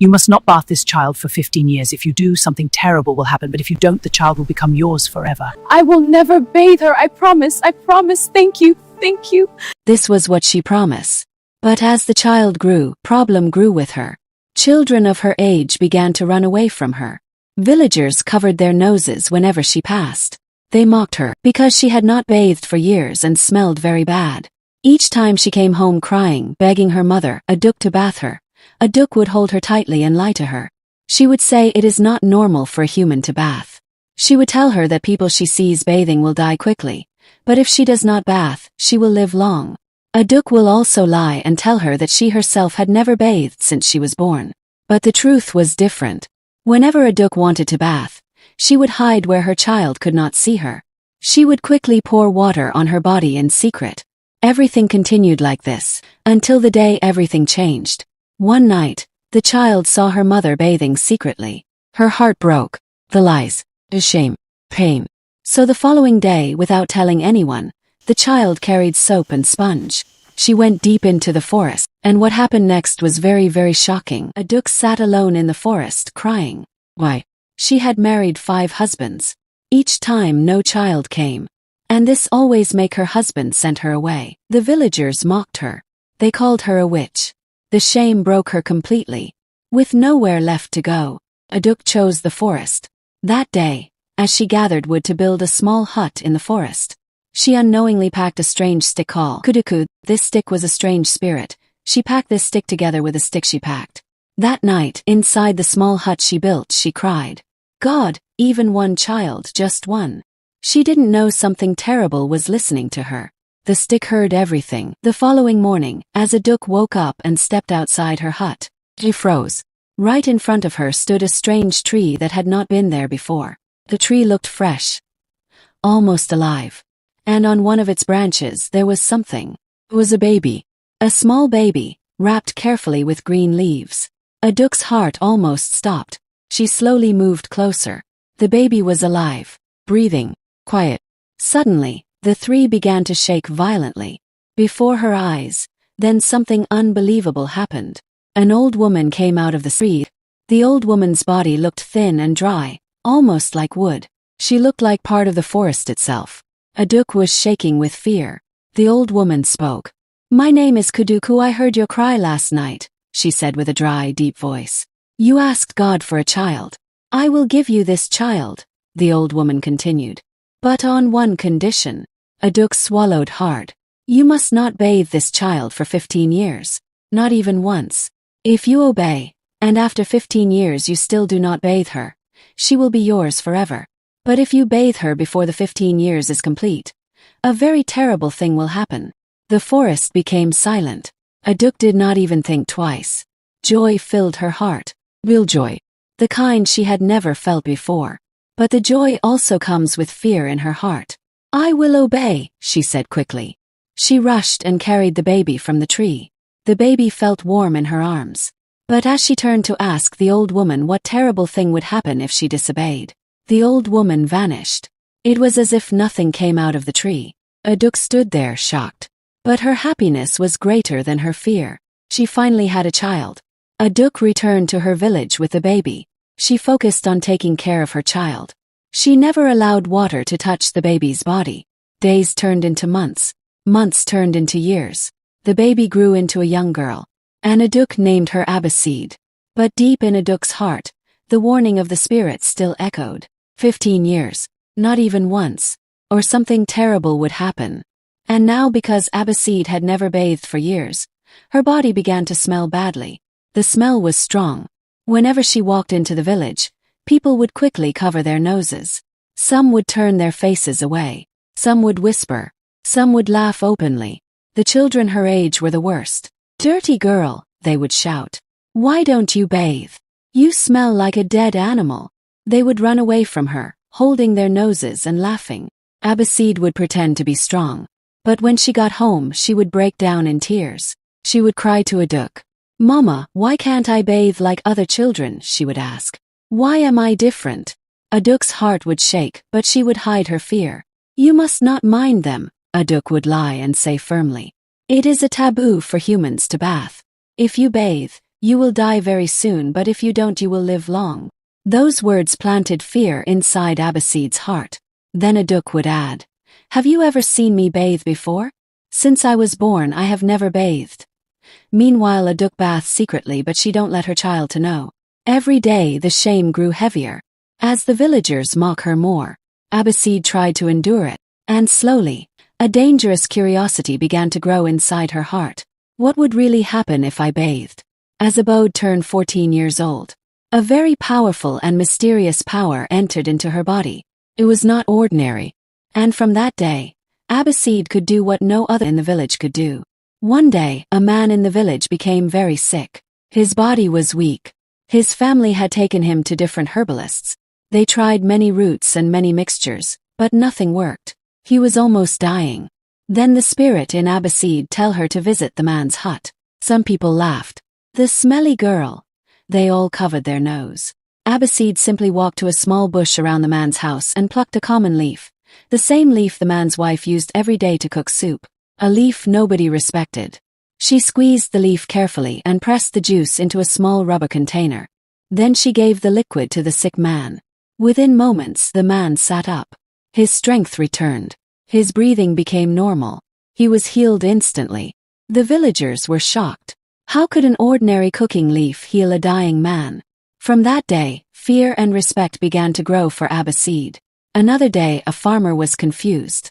You must not bath this child for 15 years. If you do, something terrible will happen, but if you don't, the child will become yours forever. I will never bathe her, I promise, thank you, thank you. This was what she promised. But as the child grew, problem grew with her. Children of her age began to run away from her. Villagers covered their noses whenever she passed. They mocked her because she had not bathed for years and smelled very bad. Each time she came home crying, begging her mother, Aduk, to bath her, Aduk would hold her tightly and lie to her. She would say it is not normal for a human to bath. She would tell her that people she sees bathing will die quickly, but if she does not bath, she will live long. Aduk will also lie and tell her that she herself had never bathed since she was born. But the truth was different. Whenever Aduk wanted to bath, she would hide where her child could not see her. She would quickly pour water on her body in secret. Everything continued like this, until the day everything changed. One night, the child saw her mother bathing secretly. Her heart broke. The lies, the shame, pain. So the following day, without telling anyone, the child carried soap and sponge. She went deep into the forest, and what happened next was very, very shocking. Aduk sat alone in the forest, crying. Why? She had married 5 husbands. Each time no child came. And this always make her husband sent her away. The villagers mocked her. They called her a witch. The shame broke her completely. With nowhere left to go, Aduk chose the forest. That day, as she gathered wood to build a small hut in the forest, she unknowingly packed a strange stick called Kuduku. This stick was a strange spirit. She packed this stick together with a stick she packed. That night, inside the small hut she built, she cried, God, even one child, just one. She didn't know something terrible was listening to her. The stick heard everything. The following morning, as Aduk woke up and stepped outside her hut, she froze. Right in front of her stood a strange tree that had not been there before. The tree looked fresh, almost alive. And on one of its branches there was something. It was a baby. A small baby, wrapped carefully with green leaves. Aduk's heart almost stopped. She slowly moved closer. The baby was alive, breathing, quiet. Suddenly, the 3 began to shake violently. Before her eyes, then something unbelievable happened. An old woman came out of the tree. The old woman's body looked thin and dry, almost like wood. She looked like part of the forest itself. Aduk was shaking with fear. The old woman spoke. My name is Kuduku. I heard your cry last night, she said with a dry, deep voice. You asked God for a child. I will give you this child, the old woman continued. But on one condition. Aduk swallowed hard. You must not bathe this child for 15 years. Not even once. If you obey, and after 15 years you still do not bathe her, she will be yours forever. But if you bathe her before the 15 years is complete, a very terrible thing will happen. The forest became silent. Aduk did not even think twice. Joy filled her heart. Real joy. The kind she had never felt before. But the joy also comes with fear in her heart. I will obey, she said quickly. She rushed and carried the baby from the tree. The baby felt warm in her arms. But as she turned to ask the old woman what terrible thing would happen if she disobeyed, the old woman vanished. It was as if nothing came out of the tree. Aduk stood there shocked. But her happiness was greater than her fear. She finally had a child. Aduk returned to her village with the baby. She focused on taking care of her child. She never allowed water to touch the baby's body. Days turned into months. Months turned into years. The baby grew into a young girl. And Aduk named her Abbasid. But deep in Aduk's heart, the warning of the spirit still echoed. 15 years. Not even once. Or something terrible would happen. And now because Abbasid had never bathed for years, her body began to smell badly. The smell was strong. Whenever she walked into the village, people would quickly cover their noses. Some would turn their faces away. Some would whisper. Some would laugh openly. The children her age were the worst. Dirty girl, they would shout. Why don't you bathe? You smell like a dead animal. They would run away from her, holding their noses and laughing. Abbasid would pretend to be strong. But when she got home she would break down in tears. She would cry to Aduk. Mama, why can't I bathe like other children? She would ask. Why am I different? Aduk's heart would shake, but she would hide her fear. You must not mind them, Aduk would lie and say firmly. It is a taboo for humans to bath. If you bathe, You will die very soon, but if you don't, you will live long. Those words planted fear inside Abbasid's heart. Then Aduk would add, have you ever seen me bathe before? Since I was born, I have never bathed. Meanwhile, Aduk bathed secretly, but she don't let her child to know. Every day the shame grew heavier. As the villagers mock her more, Abbasid tried to endure it, and slowly, a dangerous curiosity began to grow inside her heart. What would really happen if I bathed? As Abode turned 14 years old, a very powerful and mysterious power entered into her body. It was not ordinary, and from that day, Abbasid could do what no other in the village could do. One day, a man in the village became very sick. His body was weak. His family had taken him to different herbalists. They tried many roots and many mixtures, but nothing worked. He was almost dying. Then the spirit in Abbasid tell her to visit the man's hut. Some people laughed. The smelly girl. They all covered their nose. Abbasid simply walked to a small bush around the man's house and plucked a common leaf. The same leaf the man's wife used every day to cook soup. A leaf nobody respected. She squeezed the leaf carefully and pressed the juice into a small rubber container. Then she gave the liquid to the sick man. Within moments, the man sat up. His strength returned. His breathing became normal. He was healed instantly. The villagers were shocked. How could an ordinary cooking leaf heal a dying man? From that day, fear and respect began to grow for Abbasid. Another day, a farmer was confused.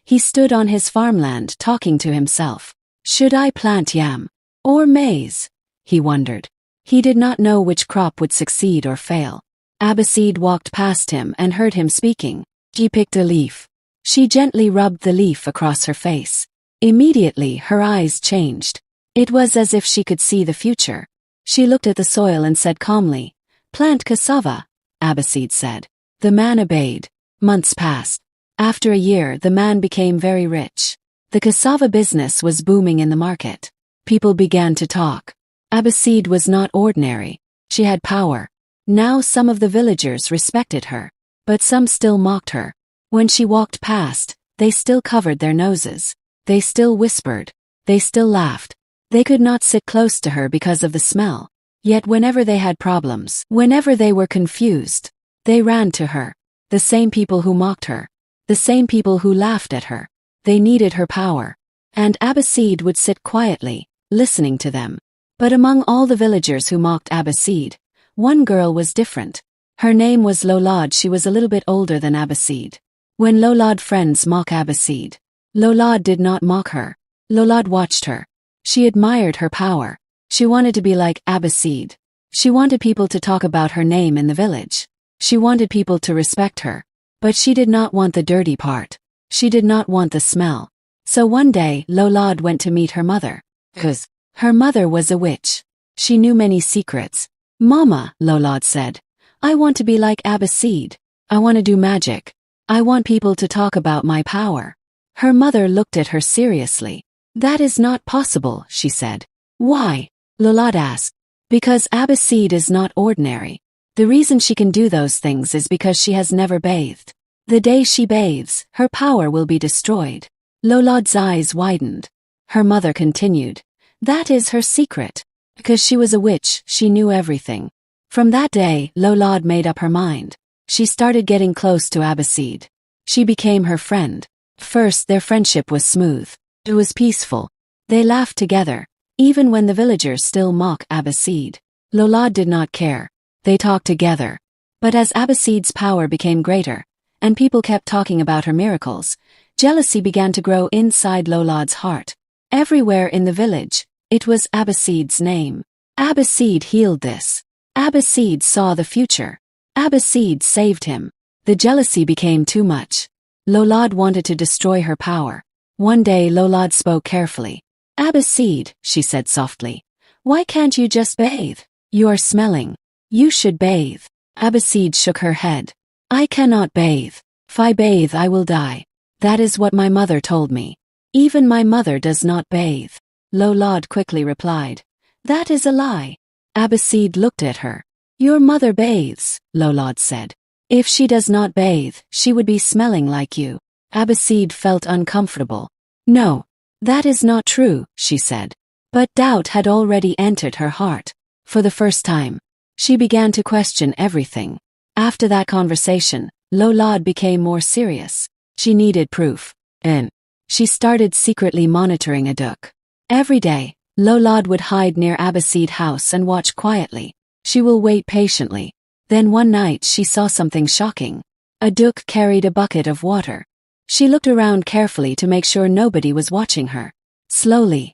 He stood on his farmland talking to himself. Should I plant yam or maize? He wondered. He did not know which crop would succeed or fail. Abbasid walked past him and heard him speaking. She picked a leaf. She gently rubbed the leaf across her face. Immediately, her eyes changed. It was as if she could see the future. She looked at the soil and said calmly, "Plant cassava," Abbasid said. The man obeyed. Months passed. After a year, the man became very rich. The cassava business was booming in the market. People began to talk. Abbasid was not ordinary. She had power. Now some of the villagers respected her, but some still mocked her. When she walked past, they still covered their noses. They still whispered. They still laughed. They could not sit close to her because of the smell. Yet whenever they had problems, whenever they were confused, they ran to her. The same people who mocked her. The same people who laughed at her. They needed her power. And Abbasid would sit quietly, listening to them. But among all the villagers who mocked Abbasid, one girl was different. Her name was Lolad. She was a little bit older than Abbasid. When Lolad friends mock Abbasid, Lolad did not mock her. Lolad watched her. She admired her power. She wanted to be like Abbasid. She wanted people to talk about her name in the village. She wanted people to respect her. But she did not want the dirty part. She did not want the smell. So one day, Lolad went to meet her mother. Because her mother was a witch. She knew many secrets. "Mama," Lolad said, "I want to be like Abbasid. I want to do magic. I want people to talk about my power." Her mother looked at her seriously. "That is not possible," she said. "Why?" Lolad asked. "Because Abbasid is not ordinary. The reason she can do those things is because she has never bathed. The day she bathes, her power will be destroyed." Lolad's eyes widened. Her mother continued. "That is her secret. Because she was a witch, she knew everything." From that day, Lolad made up her mind. She started getting close to Abbasid. She became her friend. First, their friendship was smooth. It was peaceful. They laughed together, even when the villagers still mock Abbasid. Lolad did not care. They talked together. But as Abbasid's power became greater, and people kept talking about her miracles, jealousy began to grow inside Lolad's heart. Everywhere in the village, it was Abbasid's name. Abbasid healed this. Abbasid saw the future. Abbasid saved him. The jealousy became too much. Lolad wanted to destroy her power. One day Lolad spoke carefully. "Abbasid," she said softly, "why can't you just bathe? You are smelling. You should bathe." Abbasid shook her head. "I cannot bathe. If I bathe, I will die. That is what my mother told me. Even my mother does not bathe." Lolad quickly replied, "That is a lie." Abbasid looked at her. "Your mother bathes," Lolad said. "If she does not bathe, she would be smelling like you." Abbasid felt uncomfortable. "No, that is not true," she said. But doubt had already entered her heart. For the first time, she began to question everything. After that conversation, Lolad became more serious. She needed proof, and she started secretly monitoring Aduk. Every day, Lolad would hide near Abbasid house and watch quietly. She will wait patiently. Then one night she saw something shocking. Aduk carried a bucket of water. She looked around carefully to make sure nobody was watching her. Slowly,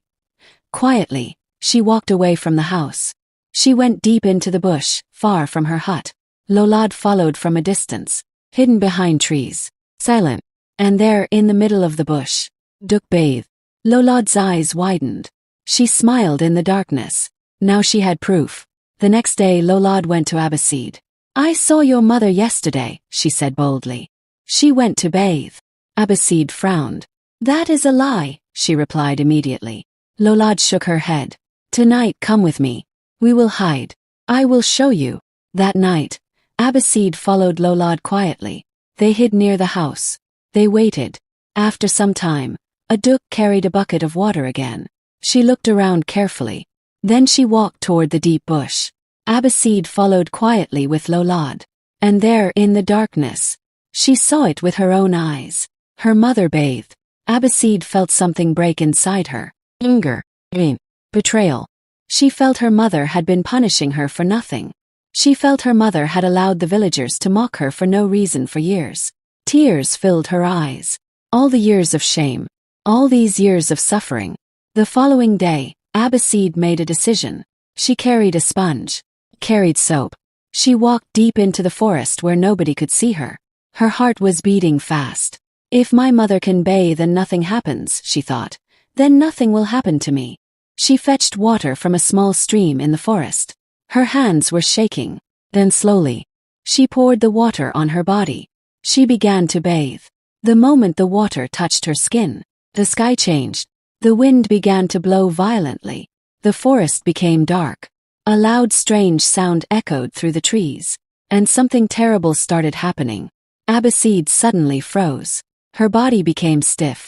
quietly, she walked away from the house. She went deep into the bush, far from her hut. Lolad followed from a distance, hidden behind trees, silent. And there, in the middle of the bush, Aduk bathed. Lolad's eyes widened. She smiled in the darkness. Now she had proof. The next day Lolad went to Abbasid. "I saw your mother yesterday," she said boldly. "She went to bathe." Abbasid frowned. "That is a lie," she replied immediately. Lolad shook her head. "Tonight come with me. We will hide. I will show you." That night, Abbasid followed Lolad quietly. They hid near the house. They waited. After some time, Aduk carried a bucket of water again. She looked around carefully. Then she walked toward the deep bush. Abbasid followed quietly with Lolad. And there, in the darkness, she saw it with her own eyes. Her mother bathed. Abbasid felt something break inside her. Anger, pain, betrayal. She felt her mother had been punishing her for nothing. She felt her mother had allowed the villagers to mock her for no reason for years. Tears filled her eyes. All the years of shame. All these years of suffering. The following day, Abbasid made a decision. She carried a sponge. Carried soap. She walked deep into the forest where nobody could see her. Her heart was beating fast. "If my mother can bathe and nothing happens," she thought, "then nothing will happen to me." She fetched water from a small stream in the forest. Her hands were shaking. Then slowly, she poured the water on her body. She began to bathe. The moment the water touched her skin, the sky changed. The wind began to blow violently. The forest became dark. A loud, strange sound echoed through the trees. And something terrible started happening. Abbasid suddenly froze. Her body became stiff.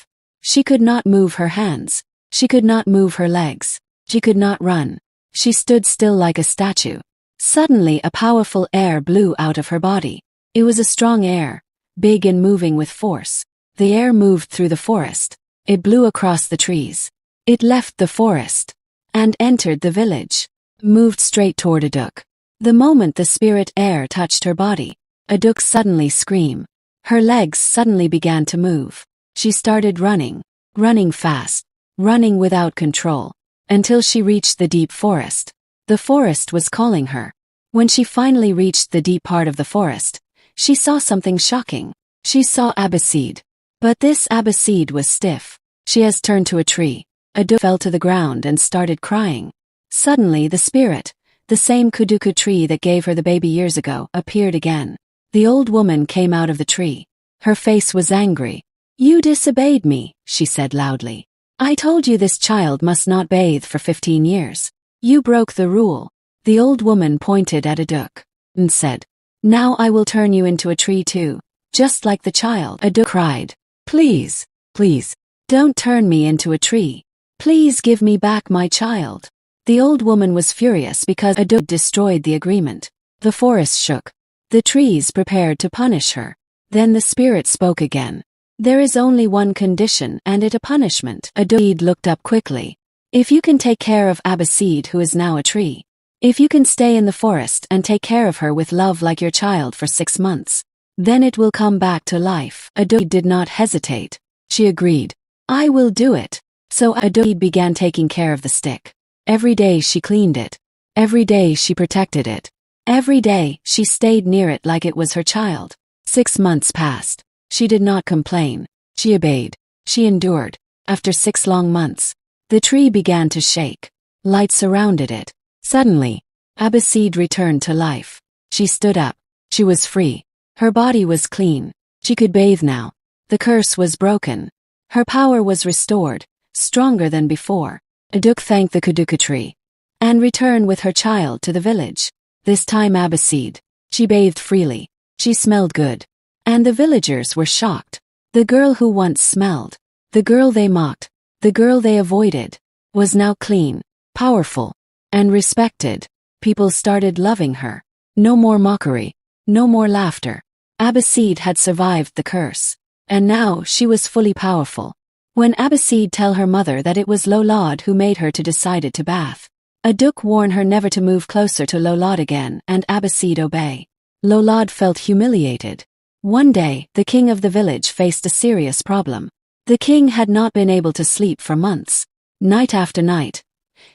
She could not move her hands. She could not move her legs. She could not run. She stood still like a statue. Suddenly a powerful air blew out of her body. It was a strong air, big and moving with force. The air moved through the forest. It blew across the trees. It left the forest and entered the village. Moved straight toward Aduk. The moment the spirit air touched her body, Aduk suddenly screamed. Her legs suddenly began to move. She started running, running fast, running without control, until she reached the deep forest. The forest was calling her. When she finally reached the deep part of the forest, she saw something shocking. She saw Abbasid. But this Abbasid was stiff. She has turned to a tree. Aduk fell to the ground and started crying. Suddenly the spirit, the same Kuduku tree that gave her the baby years ago, appeared again. The old woman came out of the tree. Her face was angry. "You disobeyed me," she said loudly. "I told you this child must not bathe for 15 years. You broke the rule." The old woman pointed at Aduk and said, "Now I will turn you into a tree too, just like the child." Aduk cried, "Please, please, don't turn me into a tree. Please give me back my child." The old woman was furious because Aduk destroyed the agreement. The forest shook. The trees prepared to punish her. Then the spirit spoke again. "There is only one condition and it a punishment." Aduk looked up quickly. "If you can take care of Abbasid, who is now a tree, if you can stay in the forest and take care of her with love like your child for 6 months, then it will come back to life." Aduk did not hesitate. She agreed. "I will do it." So Aduk began taking care of the stick. Every day she cleaned it. Every day she protected it. Every day she stayed near it like it was her child. 6 months passed. She did not complain. She obeyed. She endured. After 6 long months, the tree began to shake. Light surrounded it. Suddenly, Abbasid returned to life. She stood up. She was free. Her body was clean. She could bathe now. The curse was broken. Her power was restored, stronger than before. Aduk thanked the Kuduka tree and returned with her child to the village. This time Abbasid. She bathed freely. She smelled good. And the villagers were shocked. The girl who once smelled. The girl they mocked. The girl they avoided. was now clean, powerful, and respected. People started loving her. No more mockery, no more laughter. Abbasid had survived the curse. And now she was fully powerful. When Abbasid tell her mother that it was Lolad who made her to decided to bath. Aduk warn her never to move closer to Lolad again, and Abbasid obey. Lolad felt humiliated. One day, the king of the village faced a serious problem. The king had not been able to sleep for months. Night after night.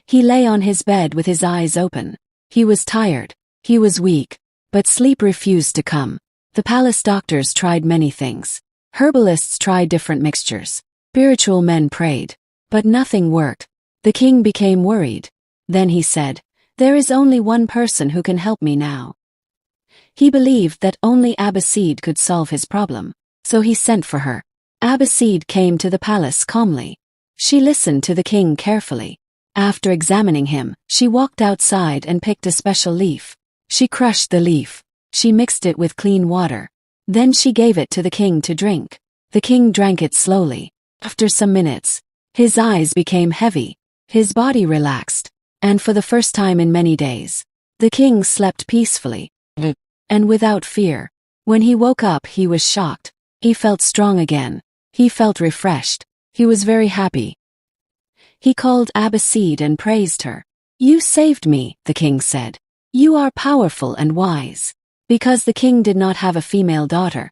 He lay on his bed with his eyes open. He was tired. He was weak. But sleep refused to come. The palace doctors tried many things. Herbalists tried different mixtures. Spiritual men prayed. But nothing worked. The king became worried. Then he said, "There is only one person who can help me now." He believed that only Abbasid could solve his problem. So he sent for her. Abbasid came to the palace calmly. She listened to the king carefully. After examining him, she walked outside and picked a special leaf. She crushed the leaf. She mixed it with clean water. Then she gave it to the king to drink. The king drank it slowly. After some minutes, his eyes became heavy. His body relaxed. And for the first time in many days, the king slept peacefully. And without fear. When he woke up, he was shocked. He felt strong again. He felt refreshed. He was very happy. He called Abbasid and praised her. "You saved me," the king said. "You are powerful and wise." Because the king did not have a female daughter,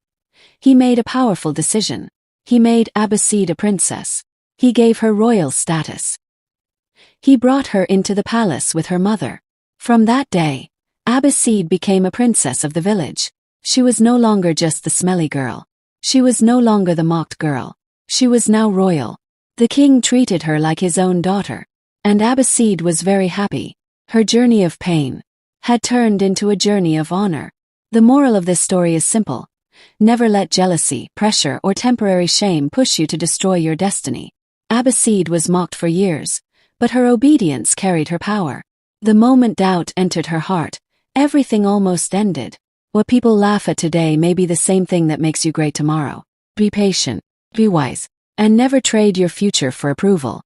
he made a powerful decision. He made Abbasid a princess. He gave her royal status. He brought her into the palace with her mother. From that day, Abbasid became a princess of the village. She was no longer just the smelly girl. She was no longer the mocked girl. She was now royal. The king treated her like his own daughter. And Abbasid was very happy. Her journey of pain had turned into a journey of honor. The moral of this story is simple. Never let jealousy, pressure, or temporary shame push you to destroy your destiny. Abbasid was mocked for years, but her obedience carried her power. The moment doubt entered her heart, everything almost ended. What people laugh at today may be the same thing that makes you great tomorrow. Be patient, be wise, and never trade your future for approval.